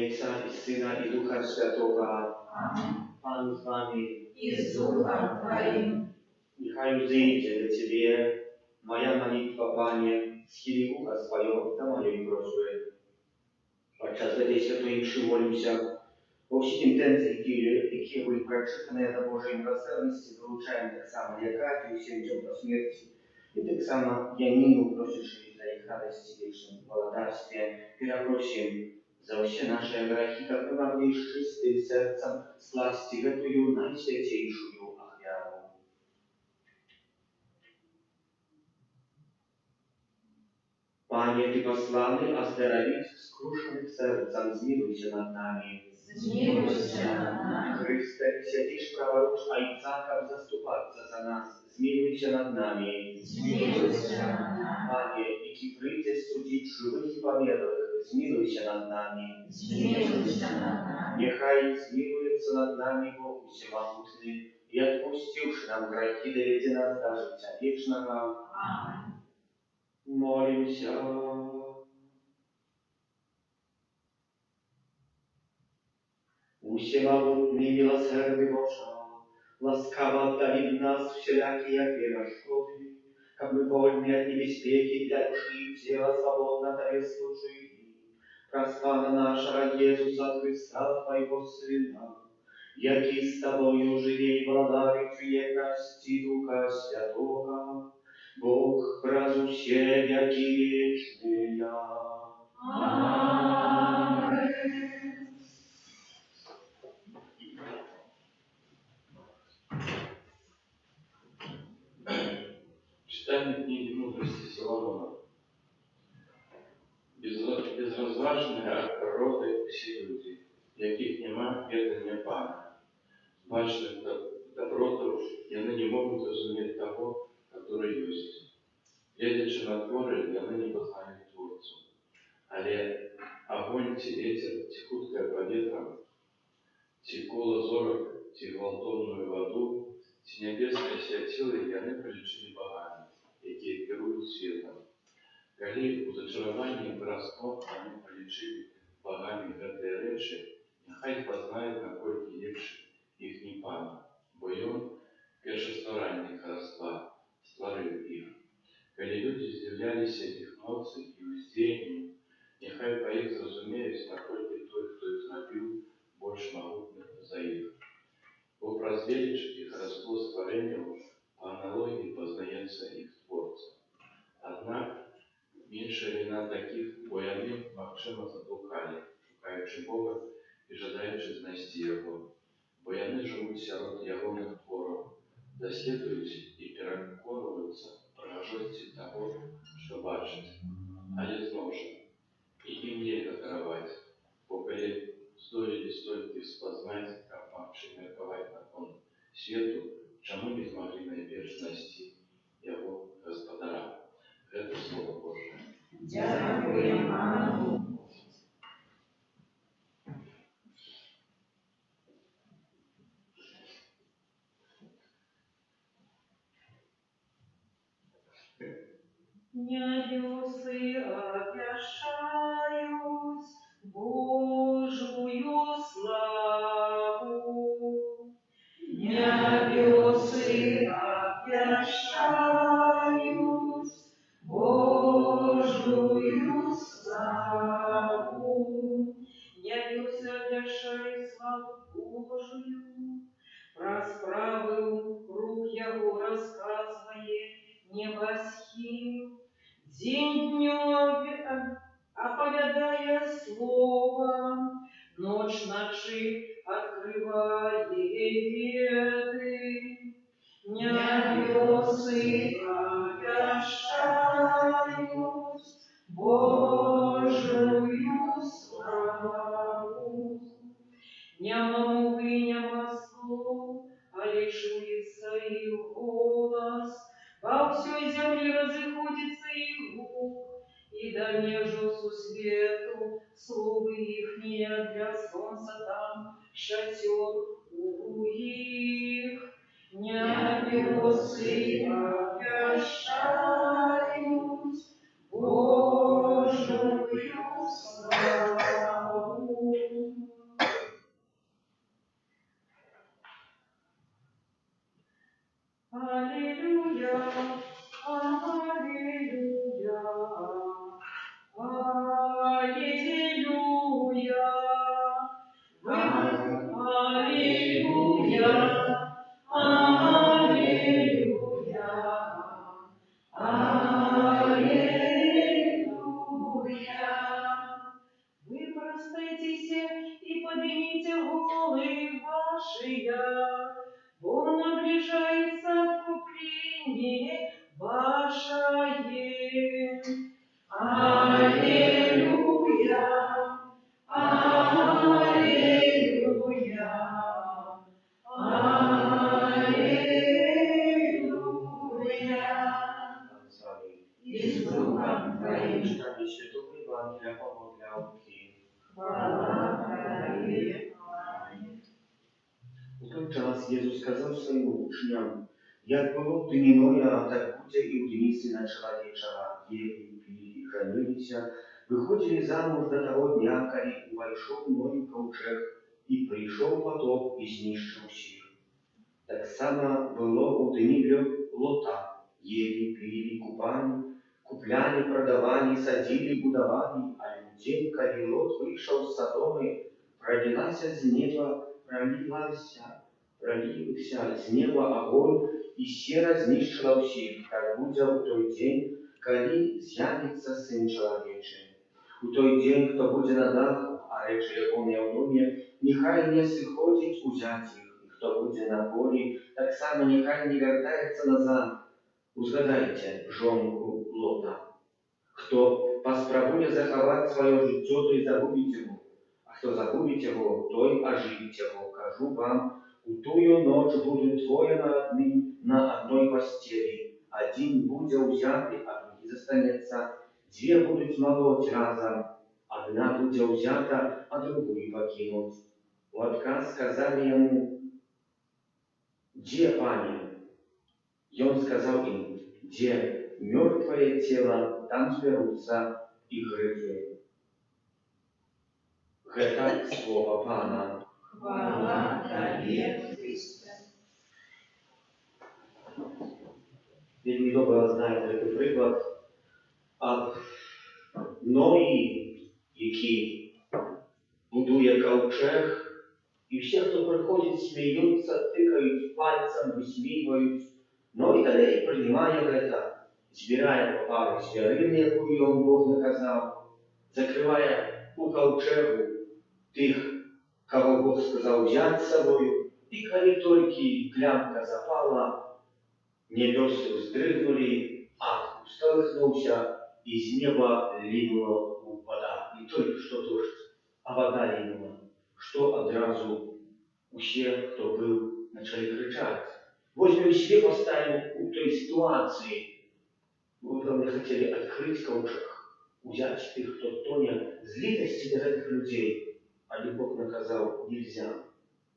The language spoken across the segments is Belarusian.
Ojca i Syna i Ducha Świętego. Pan z Wami i z Duchem Twoim. Niechaj zejdzie do Ciebie moja modlitwa, Panie, schili ucha swojego do mojej prośby. Podczas tej świętej mszy modlę się o wszystkim intencji, jakie były przeczytane do Bożej miłosierności, wyuczałem tak samo jak Katiu księciom do śmierci i tak samo Janinu prosisz dla ich radości wiecznej w włodarstwie. Proszę za все nasze grzechy, как мы могли с чистым сердцем скласть эту наисвятейшую оферу. Panie, Ty posłany, ozdrowić skruszonych sercem, zmiłuj się nad nami. Zmiłuj się nad nami. Chryste, siedzisz praworucz Ojca, kam zastupаться za nas, zmiłuj się nad nami. Zmiłuj się nad nami. Panie, jaki przyjdzie sudzić żywych i pomierdłych, zmiłuj się nad nami. Zmiłuj się nad nami. Niechaj zmiłuje się nad nami Bóg Wszechmogący i odpuściwszy nam grzechy, dowiedzie nas do życia wiecznego. Amen. Молим się. Всемогутный, милосердный Боже, ласкаво отдали в нас всякие перешкоды, как мы вольны от небеспеки для души и тела свободно Тебе служили. Проспана наша ради Иисуса Христа, Твоего Сына, який с Тобою живей владарит в едности Духа Святого, Бог разуще веки вечные. Amen. Читание книги мудрости Соломона. Безрозважные от природы всі люди, яких нема ведення Пана. Бачних доброту, яны не могут разуметь того, который есть. Глядячи на творы, яны не познают Творцу. Але огонь, ці ветер, ці хуткае паветра, ці кола зорак, ці гвалтовную воду, ці нябесныя свяцілы, яны палічылі багамі, якія кіруюць светам. Калі у зачараванні і параскоп яны палічылі багамі гэтыя рэчы, няхай пазнаюць, наколькі лепшы іхні Пан, бо Ён першастваранне хараства стварыў іх. Калі людзі здзіўляліся іх моцы і ўздзеянню, няхай па іх зразумеюць, наколькі той, хто іх зрабіў, больш магутны за іх. Бо праз веліч і хараство стварэнняў па аналогіі пазнаецца іх творца. Аднак меншая віна такіх, бо яны, магчыма, заблукалі, шукаючы Бога і жадаючы знайсці Яго. Бо яны жывуць сярод ягоных твораў, даследуюць і пераконваюцца прыгажосці таго, што бачаць, але зноў жа, і ім нельга дараваць, бо калі здолелі столькі спазнаць, каб магчы меркаваць наконт свету, чаму не змаглі найперш знайсці яго гаспадара? Гэта Слово Божие. Дякуем Пану. Небесы обвящают Божию славу. Небесы обвящают Божию славу. Небесы обвящают славу Божию. Про справы рук Его рассказывает небосхил. День днем оповядая слово, ночь ночи открывая веды. Небесы обвящают Божию славу. Нема мовы, нема слов, а лишь улица и голос. Во всей земле разыходится их Бог, и да нежу свету словы ихние для солнца там шатер у их. Небесы обвящают Божию славу. Аллилуйя, аллилуйя, аллилуйя. Аллилуйя, аллилуйя, аллилуйя. Вы простайтесь и поднимите головы ваши, бо наближается откупление ваше. Аллилуйя, аллилуйя, аллилуйя. С вами. И с Духом Твоим. Читание Святого Евангелия по Луки. Хвала Тебе. В тот час Иисус сказал своим учням: «Як было в дни Ноя, так будет и в дни Сына Человечего. Ели, пили, женилися, выходили замуж до того дня, когда увошел Ной в ковчег, и пришел потоп и знищил всех. Так само было у дни Лота. Ели, пили, купляли, продавали, садили, будовали, а в день, когда Лот вышел с Содомы, пролилась с неба, пролился с неба огонь, и сера знищила всех, как будет в той день, когда з'явится Сын Человечий. У той день, кто будет на даху, а речь его не в доме, нехай не сходить узять их, и кто будет на поле, так само нехай не вертается назад. Узгадайте жонку Лота. Хто паспрабує заховати своє життя, той загубить його. А хто загубить його, той оживить його. Кажу вам, у тую ночь будут двое на одной постели. Один будет взятый, а другой застанется. Две будут молоть разом. Одна будет взята, а другую покинуть. В отказ сказали ему: «Где, Пане?» И он сказал им: «Где мертвое тело, там зберутся и грызы». Это слово Пана. Хвала Тебе, Христе. Вельми добре знаєте цей приклад. А Ної, який будує ковчег, і всі, хто приходить, сміються, тикають пальцем, висміюють. Ну і коли приймає це, збирає по пару звірин, яку йому Бог наказав, закриває у ковчегу тих, кого Бог сказав взяти з собою, і коли тільки клямка запала, небесы вздрыгнули, ад всколыхнулся, из неба линула вода. Не только что дождь, а вода линула, что одразу у всех, кто был, начали кричать. Возьмем себе, поставим у той ситуации. Вы, правда, хотели открыть ковчег, взять их, кто тонет, злитости до этих людей. А Бог наказал: нельзя.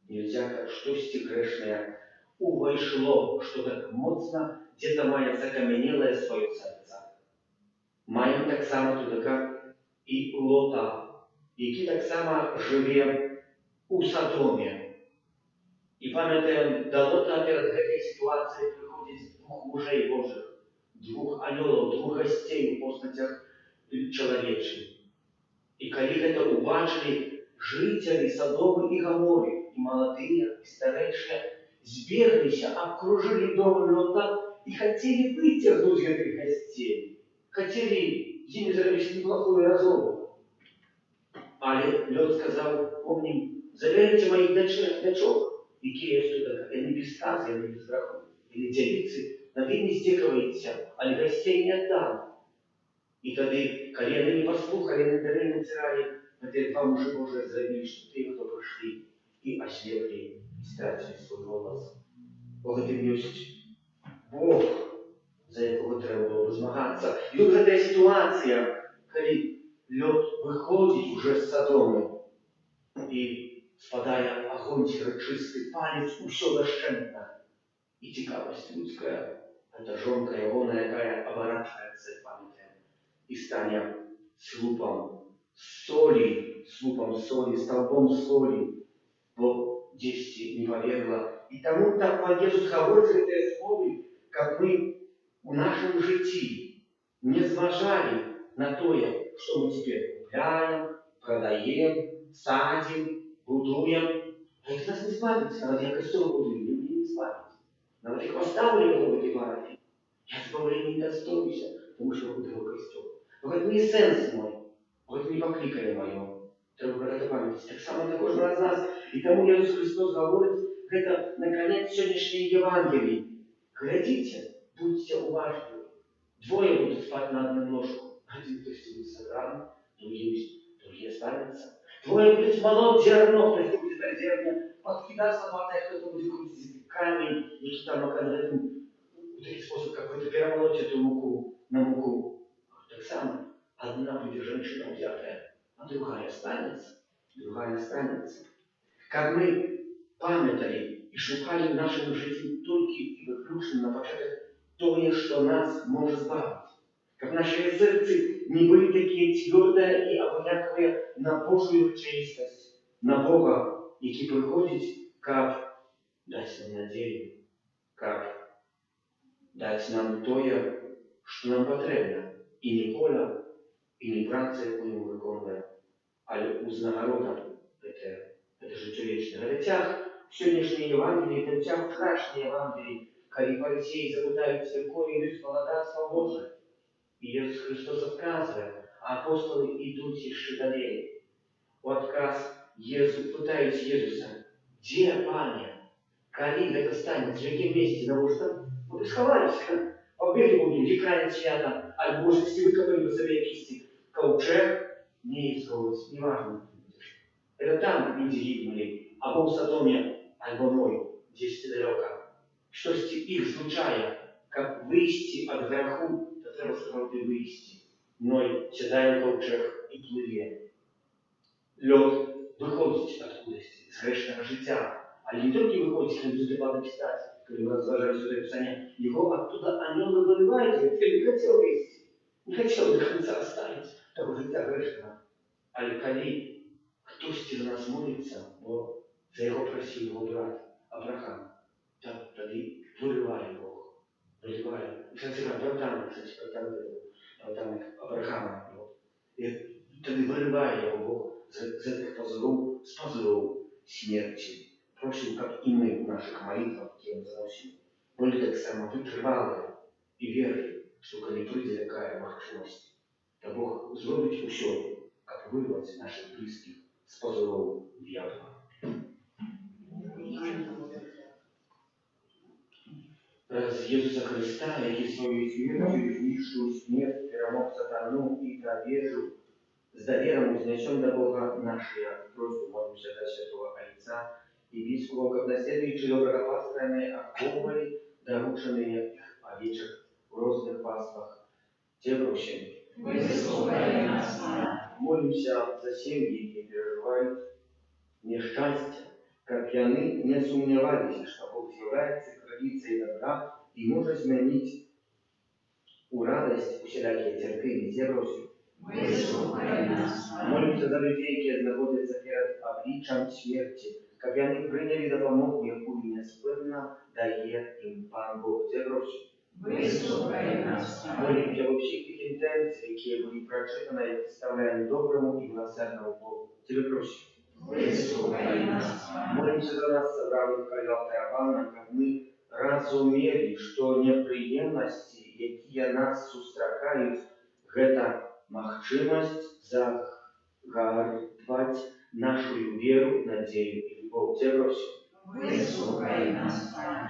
Нельзя, как штось грешное увойшло, что так моцно где-то має закаменелое свое серце. Маємо так само туди, як і Лота, який так само живе у Содомі. І пам'ятаємо, до Лота перед этой ситуацией приходить двух мужей Божих, двух анgelов, двух гостей в постатях человечных. И коли это убачили жители Содомы и Гоморы, и молодые, и старейшие, сбеглись, окружили дом Лота и хотели вытягнуть этих гостей. Хотели ими завести неплохую разуму. Але Лот сказал: помним, заберите моих дочок, які є тут, они без сказки, они без греху, или девицы, над ними здекиваетесь, але гостей не отдам. И когда они не послухали, на дары натирали, эти два мужа Божия заявили, что те, кто пришли и ослепли, и стратили свой голос. Бог это есть Бог, за якого треба було змагатися. І тут ця ситуація, коли Лот виходить уже з Содоми, і спадає огонь чистий, палець, усе дощентно. І цікавість людська, це жонка Ілона, яка оборачується, пам'ятаємо, і стане слупом соли, столбом соли, бо десять не поверила. И тому так Иисус говорит этой слове, нашым жыцці не зважалі на тое, што мы цяпер купляем, прадаем, садзім, будуем. Гэта нас не збавіць, нават я касцёл будую, не збавіць. Нават як паставлю яго в этой парафіі, я збаўлення не дастаюся, тому що будую касцёл. Гэта не сэнс мой, гэта не пакліканне маё. Трэба пра гэта памятаць. Так само для кожнага з нас. І таму Ісус Христос гаворыць гэта на канец сённяшняй Евангеліі. Глядзіце, будьце уважнымі. Двое будут спать на одном ложку. Один кто-то будет согран, другие останутся. Двое будут молоть зерно, кто-то будет брать зерно, подкидаться лопатой, кто-то будет крутить камень, и там оказывается вот такой способ какой-то перемолоть эту муку на муку. Так само, одна будет женщина взятая, а другая останется. Как мы памятали и шукали в нашем жизни только и выключно на початок тое, что нас может збавить. Как наши сердцы не были такие твердые и обоняковые на Божию честь, на Бога, який приходит, как дать нам надею, как дать нам тое, что нам потребно, и не поля, и не праца, яку мы виконуємо, але узнагорода это життя вічне. Хотя сьогоднішнє Євангеліє, хотя вчорашнє Євангеліє, коли фарисеи запытаются, якое есть молодацтво Божие, и Иисус Христос отказывает, а апостолы идут еще далее. Отказ пытаются Иисуса. Где, Пане? Коли это станет? В каком месте? Потому что мы сховались. Побегли будем, веками свято. Альбо, может, если выкопали бы себе кисти ковчег, не исковывать, неважно. Это там люди гибнули, або в Содоме, альбо мой, здесь далеко. Что с их случая, как выйти от греху, то треба сказати вийти. Ной сідає ковчег і пливе. Льод виходить откудись, з грешного життя. Але не тільки виходить, коли будете багато читати, коли ми розважаємо Святе Писання, його оттуда ангели виливають, він не хотів вийти, не хотів до кінця оставити того життя грешного. Але коли хтось за нас молиться, бо за його просив його брат Авраам, так тоді вириває Бог. Виливає. Кстати, Братан Авраама. І тоді вириває його Бог з цих позорів, з позорів смерті. Просим, как и мы в наших молитвах, тем заносим, были так само витривали и верили, что когда придет такая махчивость, то Бог сделает все, как вырвать наших близких с позоров дьявола. Раз Иисуса Христа, який свою смертью знищую смерть, перемог сатану и провежу, с довером вознесем до Бога наши просьбы, молимся до Святого Отца, епископов, как наследующие доброго пастыря, оковывали дорученные овечек в розных паствах. Те просим. Молимся за семьи, не переживают несчастья, как яны не сомневались, что Бог является крылицей добра и может изменить у радость усілякие терпения. Те просим. Молимся за людей, которые находятся перед обличием смерти, как они приняли допомогу, яку неспинно дає їм Пан Бог. Це просим. Молимся во всіх тих інтенціях, які були прочитані, і представляємо доброму і милосердному Богу. Тебе просим. Молимся за нас, собравших коло алтаря Пана, как мы разумели, что неприемности, які нас сустракають, гэта махчимость загартовать нашу веру, надею и любовь. Тебя просим.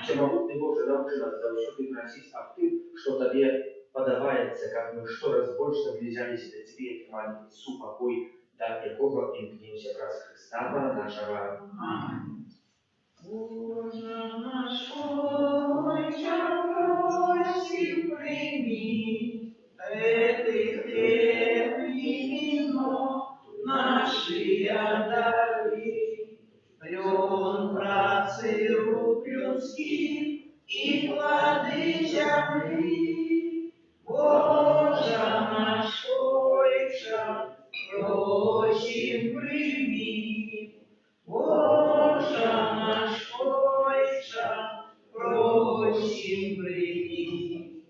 Всемогутный Боже, научи нас завсёды просить об Ты, что Тебе подавается, как мы что раз больше наближались до Тебе, и молим супокой, до якого имкнемся праз Христа, Бога нашего. Аминь. Боже наш Отче, просим, прими эти вино, наши дары, плен працы рук людских и плоды земли. Боже наш Отче, просим, прими. Боже наш Отче, просим, прими.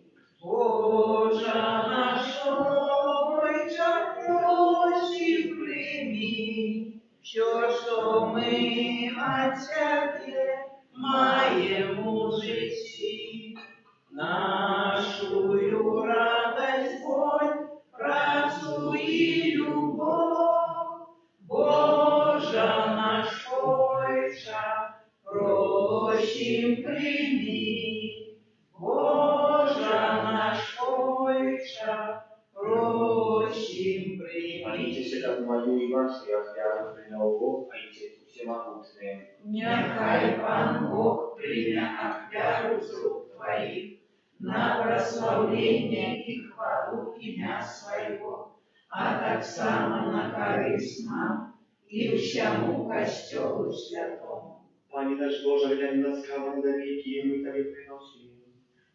нашую радость, боль, працу и любовь. Божа наш Ойча, просим прими. Божа наш Ойча, просим прими. Молите się как мою и вашу, jak ja принял Бог, Ojciec Всемогутный. Нехай Пан Бог примя ахвяру с рук Твоих на прославление и хвалу имя Своего, а так само на корысть нам и всему Костелу Святому. Panie nasz Boże, ględź nas kawę do wieki, my Tobie przynosimy.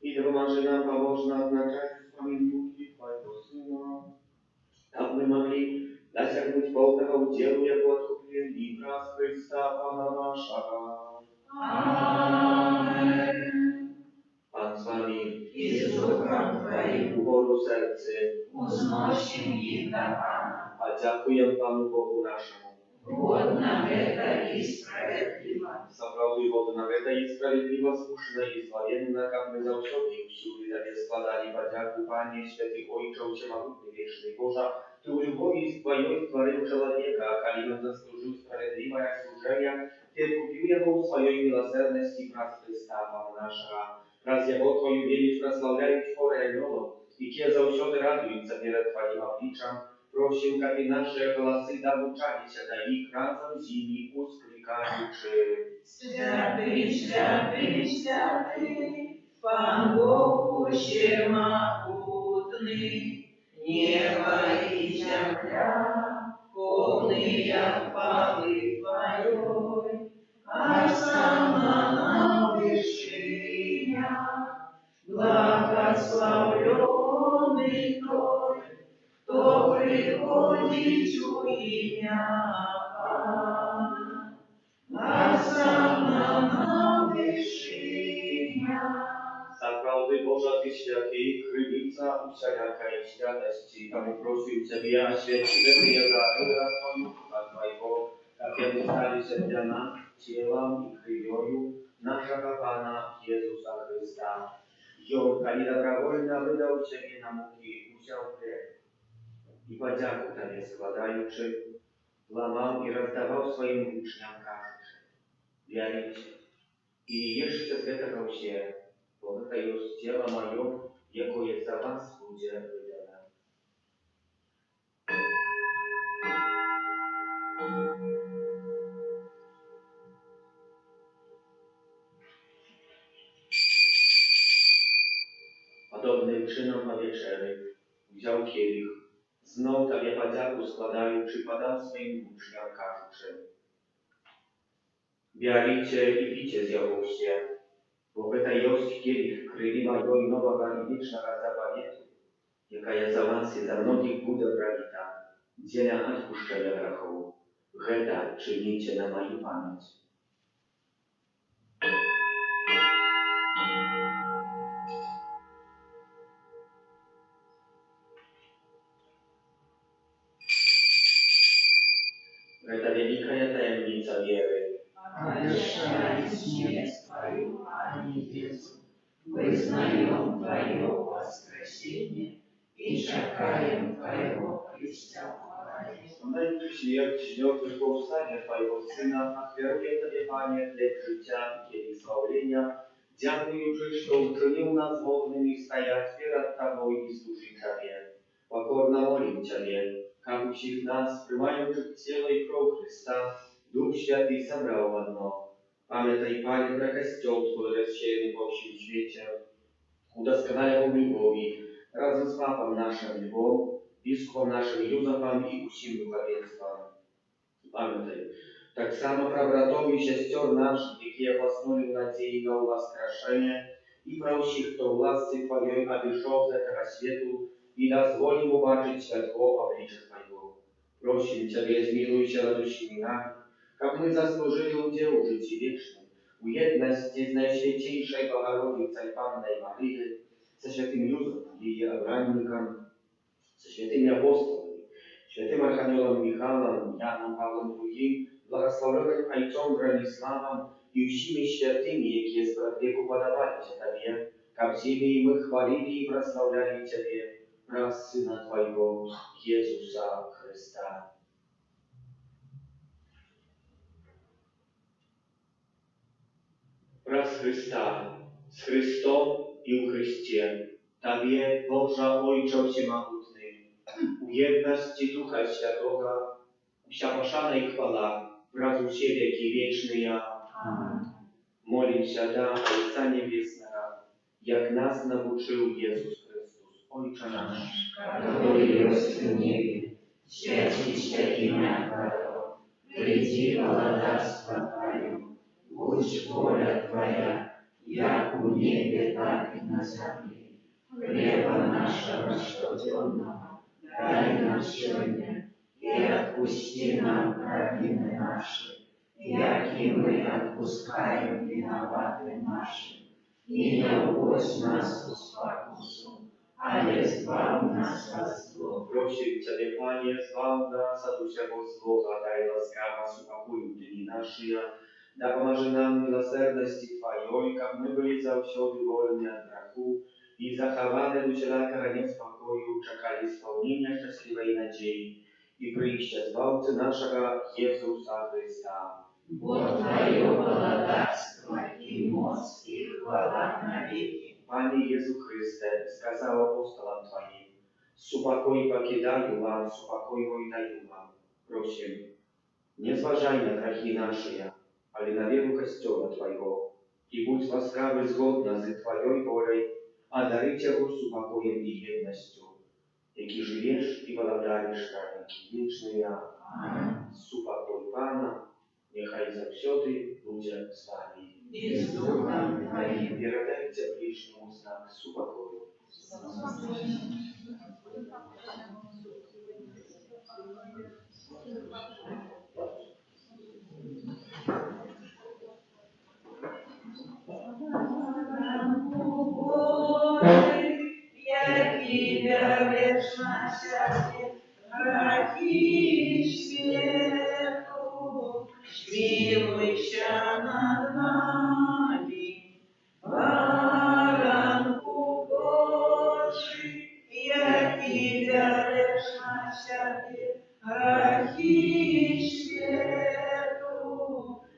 I dopomaży nam pobożna w naczarstwie Ducha Twojego Syna, aby mogli dosięgnąć pełnego udziału jako odkupieni wraz Chrysta Pana naszego. Amen. Pan z Wami, I z duchem Twoim uboru sercy, uznosим ich do Pana. a dziękuję Panu Bogu naszemu. Godna это и справедливо. Справедливо это и справедливо, слушно и зловенно, как мы завсёды усюды Тебе складали подяку, Пане, Святый Ojcze, Всемогутный, Вечный Божа, Ты у любови Твоей створил человека, а коли он заслужил справедливое служение, Ты откупил его в Своей милосердности враз Христа, Пана нашего, враз Его Твою верить прославляют Твое имя, и те завсёды радуются перед Твоим обличием. Просим, как и наши голосы довучались до их разом зими ускликаючи. Святый, святый, святый, Пан Бог всемогутный, небо и земля, полные хвалы Твоей, а сам на вершинах, благословленный Той, кто приходит у имя Пана, а сам на вершинах. Naprawdę Boża Ty święty, krynica wszelakiej świętości, Panu prosił Ciebie, a święciwe Ty je daruje Twoją Ducha Twojego, jakiemu stali się dla nas ciałem i krwią naszego Pana Jezusa Chrysta. I On, kali dobrowolnie wydał Ciebie na muki, usiał krew. I podzięku Tobie składający, łamał i rozdawał swoim uczniom każdy. Wierzycie. I jeszcze zwetał się, bo to już dzieła mają, jako jest za was ludzie wydane. Podobnym czynom na wieczery wziął kielich, znów Tobie podzięku składając, przypadał swoim uczniom każdy. Bierajcie i picie z Jałowście, bo wy jest kielich krwi mojego i nowego i wiecznego zawietu, jaka jest za was i za mnogich będzie prolita, dzienia odpuszczenia grzechów. Geta czynicie na moją pamięć. Geta wielka jest tajemnica wiery. Обещай смерть Твою, Пане Иисус, вызнаем Твое воскресение и чекаем Твоего престолования. Oglądając śmierć, śniący powstanie Twojego Syna, ofiaruję Tobie, Panie, chleb życia i kielich zbawienia, dziękując, że uczynił nas wolnymi stajać przed Tobą i służyć Tobie. Pokorna molę Ciebie, как всех нас, приймаючи тіло і кров Христа, Дух Святий собрав в одно. Пам'ятай, Пане, про костел Твой розширений по всім світі, удосконаляв в любові, разом з Папом нашим Львом, Біскупом нашим Юзефом і усім духовенством. Пам'ятай, так само про братов і сестер наших, які поснули в надії на воскрешення, і про всіх, хто в ласці Твоєї одійшов з этого світу, i dozwolił ubaczyć światło oblicze Twojego. Prosimy Ciebie, zmiłuj się nad duszami nami, jak my zasłużyli udziału życia wiecznym, u jedności z Najświętejszej Bogorodicy Panny Maryi, ze świętym Józefem, jej obrannikiem, ze świętymi apostołami, świętym Archaniołem Michałem, Janem Pawłem II, błogosławionym Ojcem Bronisławem i wszystkimi świętymi, jakie z wieku podobali się Tobie, как всеми и мы хвалили и прославляли Тебе, раз Сына Твоего, Иисуса Христа. Раз Христа, z Chrystom i u Chrystie, Tabie, Boża Ojcze Всемогутный, уедности Духа Святого, вся пошана и хвала, вразу все веки вечные. Молимся до Отца Небесного, як нас научил Иисус Христос, Ojcze наш, который есть в небе, святится имя Твое, приди володарство Твое, будь воля Твоя, як у небе, так и на земле. Хлеба нашего штоденного дай нам сегодня, и отпусти нам провины наши, як и мы отпускаем виноватым нашим. И не уводь нас в спокусу, ale zbaw nas od zła. Просим Тебя, Пане, зbaw нас от всего злого, дай ласкаво супокою дни наши, да поможи нам милосердности Твоей, как мы были завсёды вольны от греху и захованы до всякого неспокою, чекали исполнения счастливой надеи и притча Збавцы нашего Иисуса Христа. Бо Твое благодарство и моц и хвала навеки. Пане Иисус Христе, сказал апостолам Твоим, супокой покидаю вам, супокой мой даю вам. Просим, не зважай на грехи наши, але на веру Костела Твоего, и будь ласкавый згодно з Твоей волей, а дарить его супокоем и едностью, яки живешь и владаешь на веки вечные. Супокой Пана, нехай завсёды буде з вами. И с Духом Твоим. Передайте ближнему знак супокою. Який вяриш на святі, грехи світу, змилуйся над нами, Баранку Божий, який вяриш на святі, грехи світу,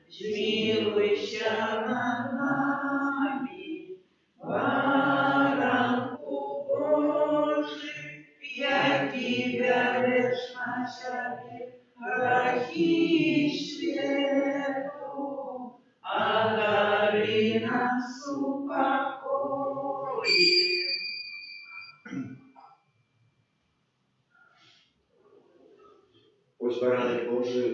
змилуйся над нами, Баранку Божий, який вяриш на святі, грехи світу, а дари нас упокоїв. Ось бараnek Boży,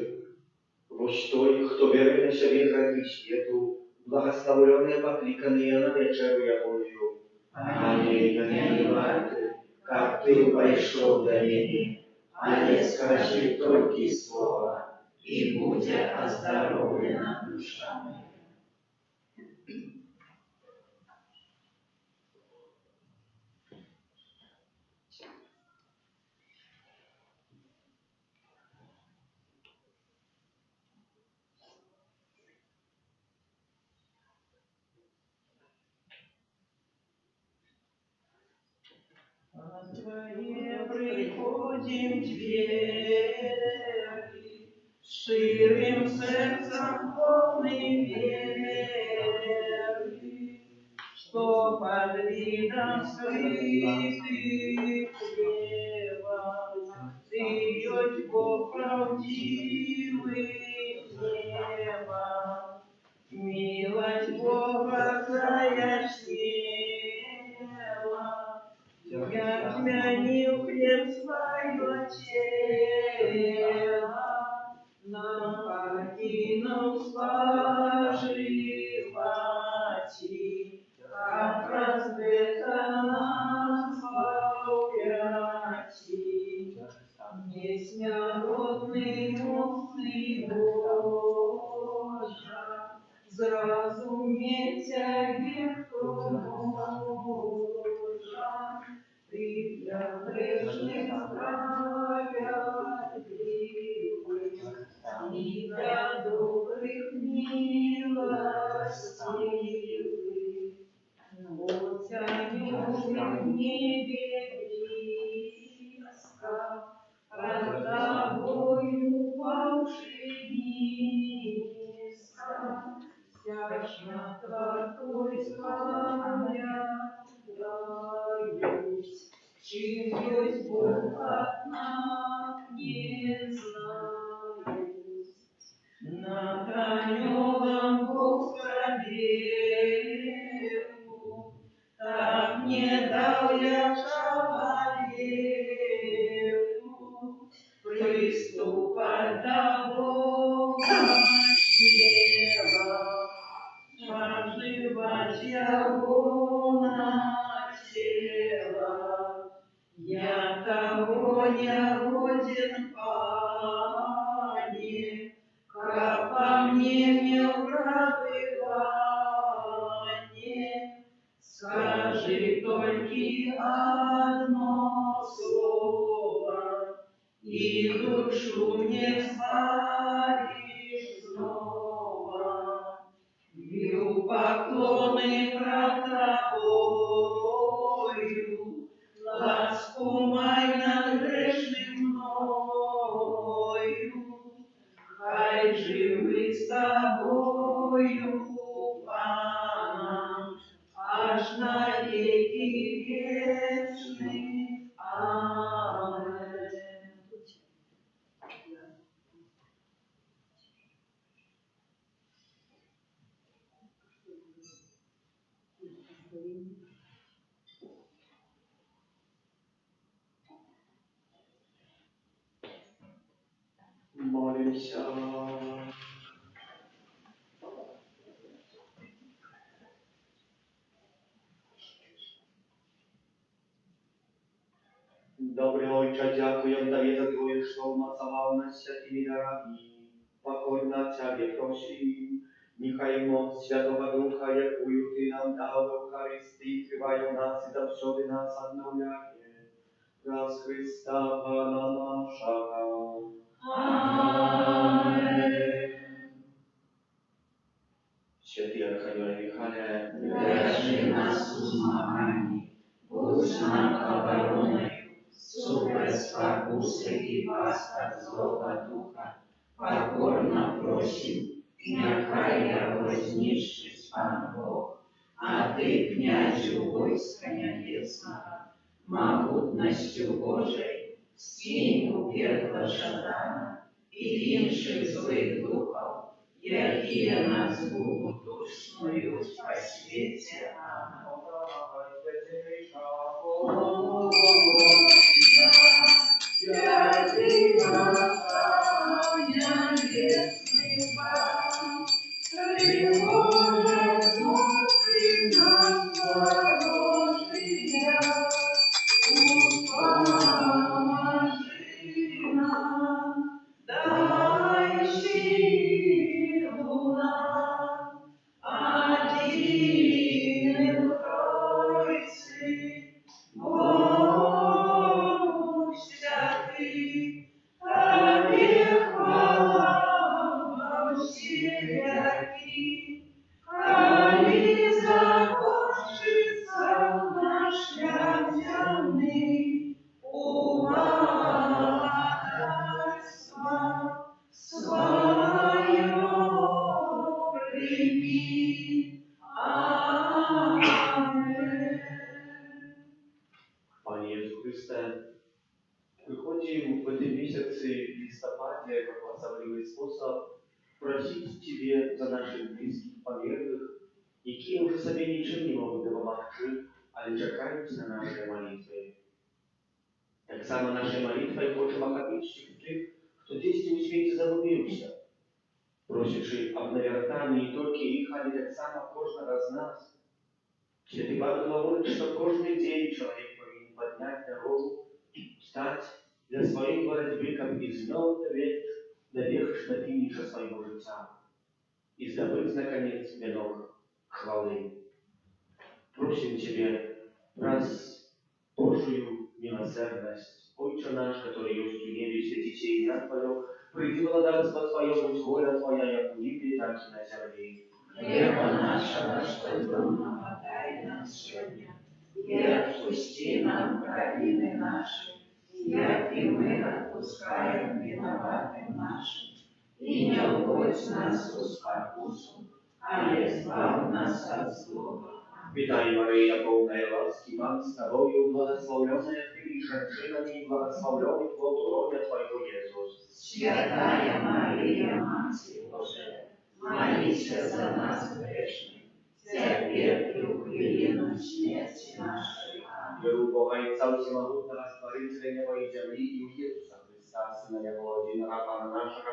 woś той, хто бере на себе грехи світу, благословленные покликанные на вечеру Ягонию. Пане, я не варты, как ты пришел до меня, але скажи только слово, и будет оздоровлена душа моя. А Твои приходим двери, ширим сердцем полный веры, что под видом скрытых хлеба Ты есть Бог правдивый неба. Милость Бога заяснела, я тмянил хлеб свое тело, нам покинул споживати, как разбито нас волгати. Есть народный мусы Божа, зразумейте грех Божа, ты для в небе близко, пред тобою волшебница, вся жертва твой склоняюсь, чьюсь Бог одна не знаюсь. Над анёлом Бог пробегу, так не дал я человеку приступать до Бога смело, проживать его на тело. Я того не годен, Пане, как по мне мил пробывание. Скажи только одно слово, и душу мне сваришь снова. Бью поклоны пред тобою, ласку мой над грешным мною. Хай живы с тобою, Паном, аж на веки вечные. Амен. Молимся. Dobry Ojcze, dziękuję Tobie za Twoje, że umocował nas świętymi darami. Pokorna Ciebie prosi, niechaj moc Świętego Ducha, jaką Ty nam dał w Eucharystii, krywają nas i zawsze nas odnawiają. Przez Chrysta Pana naszego. Amen. Święty Archanioł Michale, Держи нас у змаганні, будь нам обороною, супроть спокуси і пасток злого духа. Покорно просим, нехай його знищить Пан Бог, а ти, князю войска небесного, могутностью Божией, скинь у пекла Шатана и інших злых духов, якие нас губу душную по свете. Амен. Святый небесный Пан, тревожит внутри нас ворожия, поможи нам, дай силу нам, один Троицы, Бог святый, Тебе хвала во все веки. Коли закончится наш земный умогательство, свое прими. Amen. Panie Jezu Chryste, wychodzimy w tym miesiącu listopadzie w особливый способ просить Тебе за наших близких померлых, які уже себе ничем не могут допомогти, але чекають на наші молитви. Так само наша молитва і хочемо охопити всіх тих, хто десь у світі загубився, просячи об навертанні не тільки їх, але так само кожного з нас. Святый Павел говорит, что каждый день человек повинен поднять дорогу, встать для своей борьбы, как из дня до верхнего финиша своего життя, и сдобыть, наконец, венок хвалы. Просим Тебе, раз Божию милосердность, Отче наш, который есть в небе, святится имя Твое, приди владарство Твое, будь воля Твоя, як в небе, так и на земле. Хлеба нашего, что днем дай нам сегодня, и И отпусти нам провины наши, як и мы отпускаем виноватым нашим. И не вводь нас в спокусу, ale zbaw nas od złego. Witaj Maryja, pełna łaski, Pan z Tobою, błogosławiona Ty i żeńszynami, i błogosławiony plod łona Twojego Jezus. Święta Maryja, Matko Boża, módl się za nas grzesznych, teraz i w chwilę śmierci naszej. Amen. Był Bogaj cały samotna Stworzyciel nieba i ziemi i Jezusa Chrystusa, Syna Jego, Odina Pana naszego,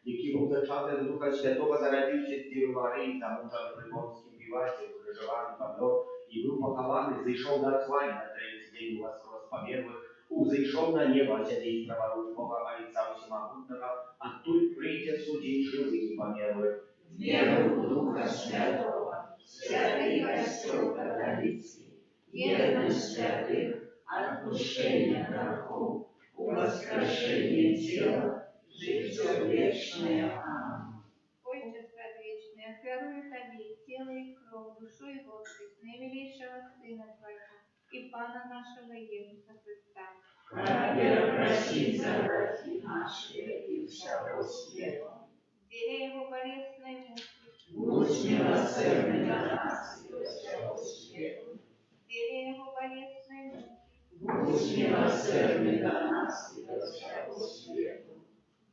jaki był zaczęty z Ducha Świętego, zarodził się z Dziewy Maryi, zamączony w Rybowskim piłacie, ukrzyżowany Padło i był pochowany, zejszł na otchłań na trzeci dzień u was rozpamiętłych, zejszł na nieba, siedzi prawa ruch Boga, a i cały samotnego, a tu przyjdzie sądzić żywych i pamiętłych. Wierzę w Ducha Świętego, Święty Kościół katolicki, jedność świętych, odpuszczenie grzechów, воскрешение тела, жизнь вечная. Amen. Отче предвечный, оферую Тебе тело и кровь, душу и воскрес наимилейшего Сына Твоего и Пана нашего Иисуса Христа. Ради простить за грехи наши и всякого света. Деле Его болезненной муки, Будь милосердный на нас и всякого света. деле Его болезненной муки, Будь милосердный на нас и всякого света.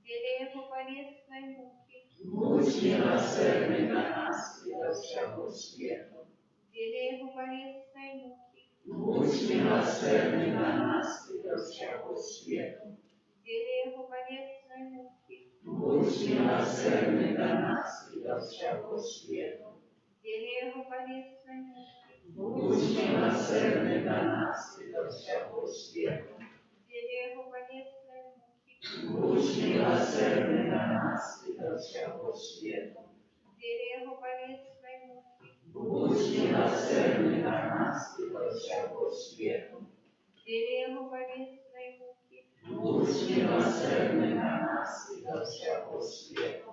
деле Его болезненной муки, Будь милосердный на нас и всякого света. деле Его болезненной муки, Будь милосердный на нас и всякого света. деле Его болезненной муки, Будь милосердный на нас и всякого света. деле Его болезненной муки, Будь милосердный на нас и всякого света. деле Его болезненной муки, Будь милосердный на нас и всякого света. деле Его болезненной муки, Будь милосердный на нас и всякого света. деле Его болезненной муки, Будь милосердный на нас и всякого света.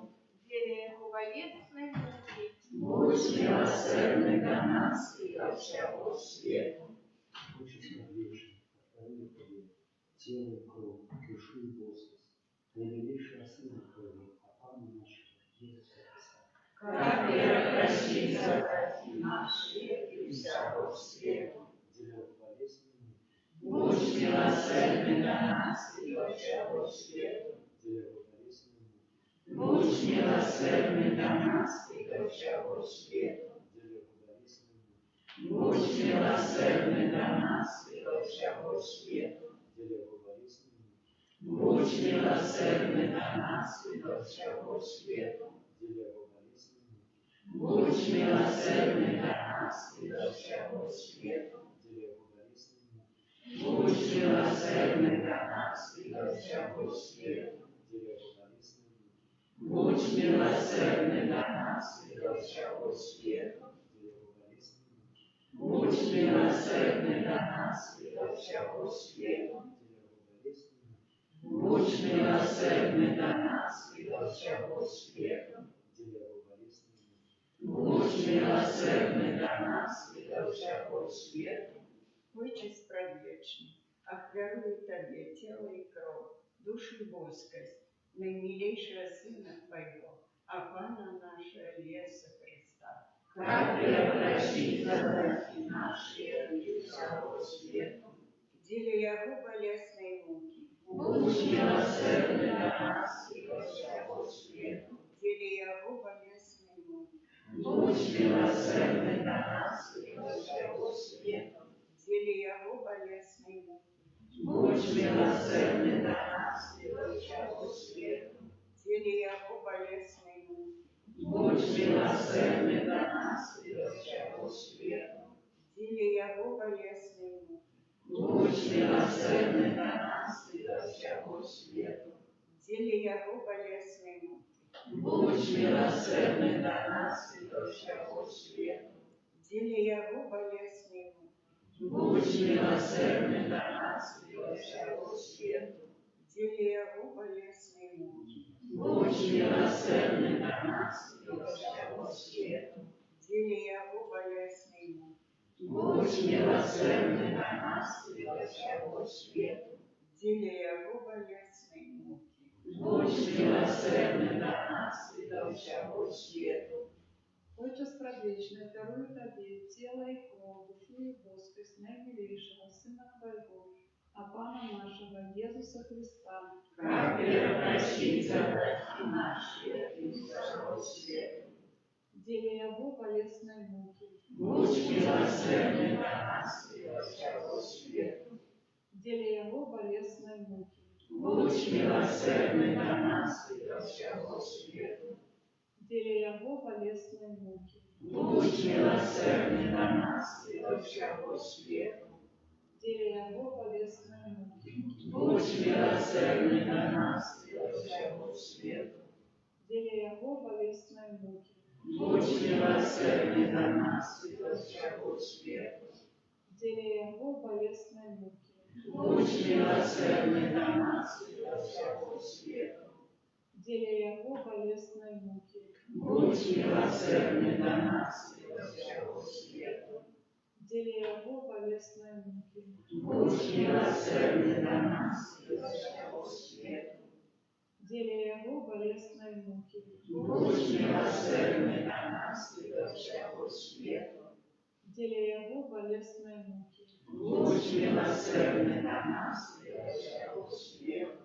деле Его болезненной муки, Будь милосердный на нас и всякого света. Отчество вечное, отправили Тебе, тело и кровь, душу и воскрес, наимилейшего Сына Твоего, а Пана нашего, Иисуса Христа. Как простить за грехи наши и всякого света. Деля болезненную, Будь милосердный на нас и всякого света. деля болезненную, Будь милосердный на нас и всякого света. деля болезненную, Будь милосердный на нас и всякого света. деля болезненную, Будь милосердный на нас и всякого света. деля болезненную, Будь милосердный на нас и всякого света. деля болезненную, Будь милосердный на нас и всякого света. деля болезненную, Будь милосердный на нас и всякого света. деля болезненную, Будь милосердный на нас и всякого света. деля болезненную, Будь милосердный на нас и всякого света. деля болезненную, Будь милосердный на нас и всякого света. Отче предвечный, оферую Тебе тело и кровь, душу и воскрес, наимилейшего Сына Твоего, а Пана нашего Иисуса Христа. Как простить за грехи наши и всякого света. Деле Его болезной муки, Будь милосердный на нас и всякого света. деле Его болезной муки, Будь милосердный на нас и всякого света. деле Его болезной муки, Будь милосердный на нас и всякого света. деле Его болезной муки, Будь милосердный на нас и всякого света. деле Его болезной муки, Будь милосердный на нас и всякого света. деле Его болезной муки, Будь милосердный на нас и всякого света. деле Его болезной муки, Будь милосердный на нас и всякого света. деле Его болезной муки, Будь милосердный на нас и всякого света. деле Его болезной муки, Будь милосердный на нас и во всего света. Деле Его болезной муки. Будь милосердный на нас и во всего света. Отче Предвечный, дарую Тебе тело и кровь, душу и воскость наимилейшего Сына Твоего, а Пана нашего Иисуса Христа, Как просить за грехи наши и всего света. деле Его болезной муки, Будь милосердный на нас и во всего света. деле Его болезной муки, Будь милосердный на нас и во всего света. деле Его болезной муки, Будь милосердный на нас и во всего света. деле Его болезной муки, Будь милосердный на нас и во всего света. деле Его болезной муки, Будь милосердный на нас и во всего света. деле Его болезной муки, Будь милосердный на нас и во всего света. деле Его болезной муки, Будь милосердный на нас и во всего света. деле Его болезной муки, Будь милосердный на нас и во всего света. деле Его болезной муки, Будь милосердный на нас и во всего света. деле Его болезной муки, Будь милосердный на нас и во всего света.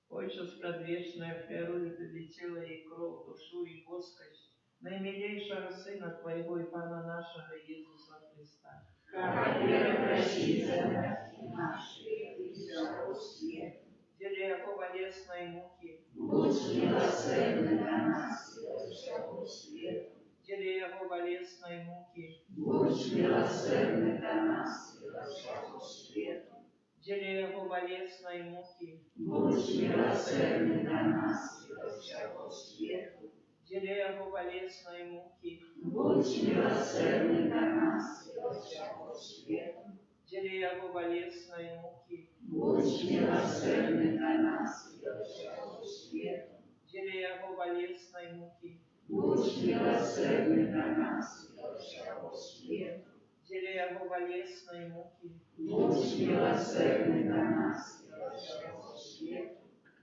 Отче Предвечный, оферую Тебе тело и кровь, душу и воскость наимилейшего Сына Твоего и Пана нашего Иисуса Христа. Как просить за грехи наши и всего света. Деле Его болезной муки, Будь милосердный на нас и во всего света. деле Его болезной муки, Будь милосердный на нас и во всего света. деле Его болезной муки, Будь милосердный на нас и во всего света. деле Его болезной муки, Будь милосердный на нас и во всего света. деле Его болезной муки, Будь милосердный на нас и во всего света. деле Его болезной муки, Будь милосердный на нас и во всего света. деле Его болезной муки, Будь милосердный на нас и во всего света.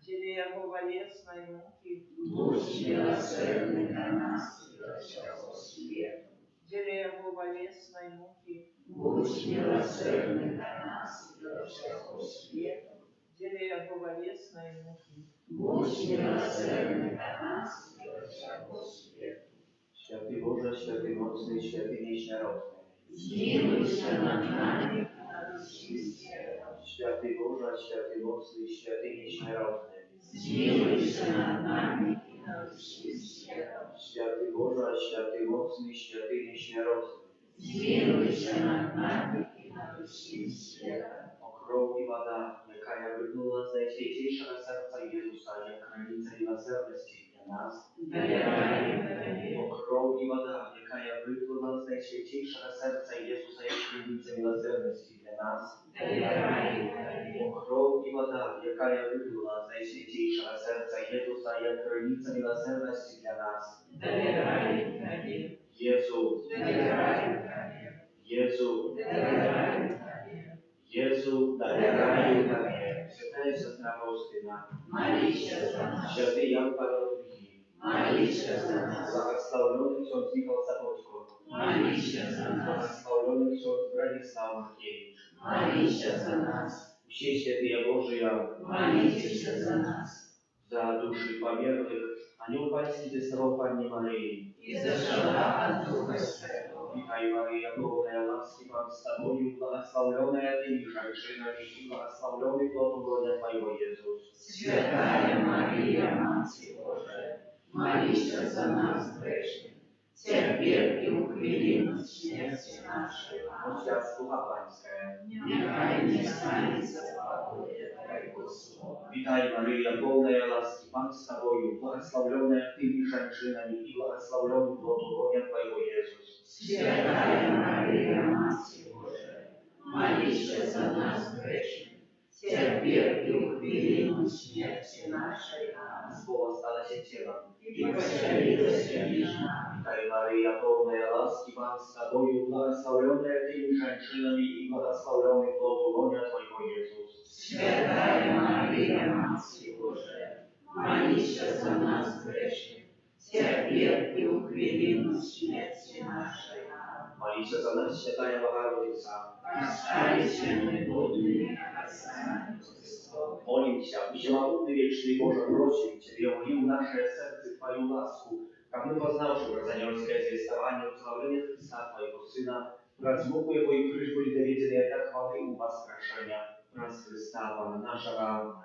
деле Его болезной муки, Будь милосердный на нас и во всего света. деле Его болезной муки, Будь милосердный на нас и во всего света. деле Его болезной муки. Будь милосердный на нас и во всего света. Święty Boże, święty mocny, święty nieśmiertelny. Zmiłuйся над нами и над всем светом. Święty Boże, święty mocny, święty nieśmiertelny. Zmiłuйся над нами и над всем светом. Święty Boże, święty mocny, święty nieśmiertelny. Zmiłuйся над нами и над всем светом. Krov i voda, jaka je vrhnula z najsvetejšieho srdca Jezusa, je hranica milosrdnosti dla nás. Krov i voda, jaka je vrhnula z najsvetejšieho srdca Jezusa, je hranica milosrdnosti dla nás. Krov i voda, jaka je vrhnula z najsvetejšieho srdca Jezusa, je hranica milosrdnosti dla nás. Jezu, Jezu, Jezu, doверяю Тебе, Святая Сестра Фаустина, Молись за нас. Святый Ян Павел II, Молись за нас. благословенный ксёндз Михаил Сапотко, Молись за нас. благословенный ксёндз Бронислав Маркевич, Молись за нас. все святые Божия, Молитесь за нас. за души померлых, Анёл Панский Десного Панни Марии, И зашла от Духа Святого. Витаю, Мария, полная ласки, Пан с Тобою, благословленная Ты между женщинами, и благословленный плод уродия Твоего, Иисус. Святая Мария, Мать Божия, молись за нас грешных, терпеть и ухвилим в смерти нашей. Моща слуга Панская. Нехай не станется свободе Твоего слова. Витай, Мария, полная ласки, Пан с Тобою, благословленная Ты между женщинами, и благословленный плод уродия Твоего, Иисус. Святая Мария, Мать Божия, молись за нас грешных, терпеть и ухвилим в смерти нашей. Слово стало телом, И поселилось между нами. Witaj Maryja, pełna łaski, Pan z Tobою, błogosławiona Tymi żeńczynami i błogosławiony plod łonia Twojego Jezus. Święta Maryja, Matko Boża, módl się za nas grzesznych, teraz i w chwilę śmierci naszej. Amen. Modli się za nas, Święta Bogorodica. Stali się niepodobni, a sami Chrystowi. Молим Тебя, всемогутный вечный Боже, просим Тебе, ули в наше сердце Твою ласку, как мы, познавши бразанерское звествование, условление Христа Твоего Сына, размуку Его и крышку доведенные до хвалы и воскрешения, раз Христа Пана нашего,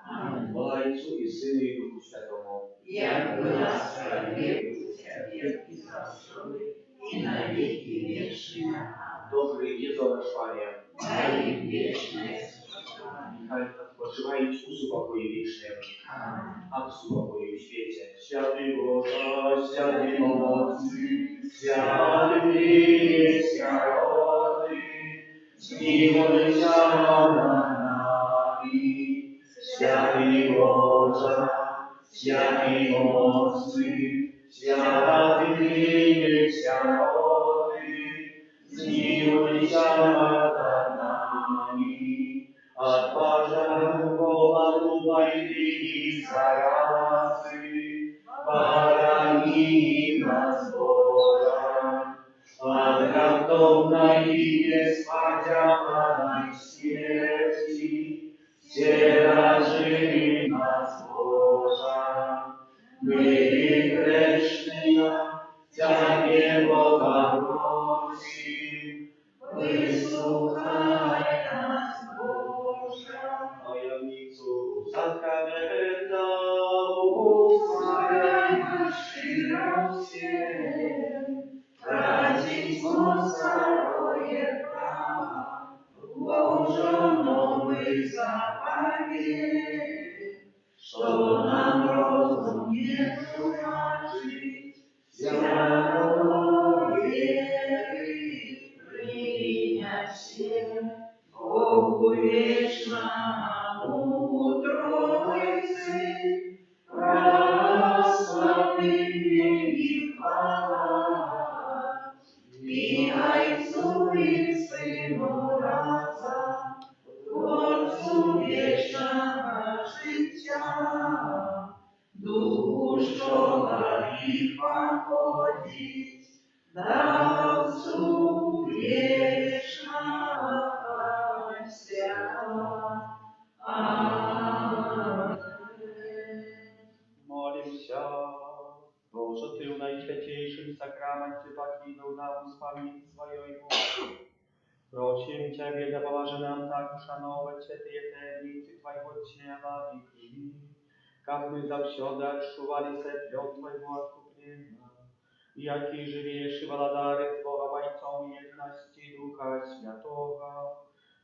хвала Отцу и Сыну и Духу Святому. Jak była sprawiedliwa Ciebie i zasługi, i na wieki wieczne. Amen. Добрый Jezu nasz Panie, Daj im wieczne spoczywanie. niechaj odpoczywają u spokoju wiecznym, a w spokoju w świecie. Święty Boże, święty mocny, święty nieświaty, zmiłuj się nad nami. Święty Boże, święty mocny, święty nieświaty, zmiłuj się nad nami. Отважен голоду войны и заразы, похорони нас, Боже, от греховной и беспощадной смерти, стережи нас, Боже. Мы грешные, Тебе Богородицы, выслухай нас, Боже. Tajemnicu sakramenta Błogosławiaj naszych pradzić mocaroje prawa, włożono my zabawie, co nam rozum nie tłumaczyć, światło wiery przyjmiać się, Bogu wiecznemu Trójcy, błogosławienie i chwała, i Ojcu i Synu razem, Twórcu wiecznego życia, Duchu szczoła i pochodzić, dawcu wiecznego światła. Amen. Молимся, Боже, Ты в Najświętейшym sakramencie покинул нам wspomnienie swojego. Prosим Ciebie, да поможи нам так ушановать святые таємниці Твоего тела и крови, как мы завсёды отчували плод Твоего откупления, який живешь и благодарен Бога Отцом единости Духа Святого,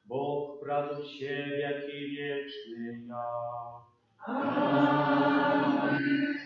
Бог правдущий веки вечные. Amen.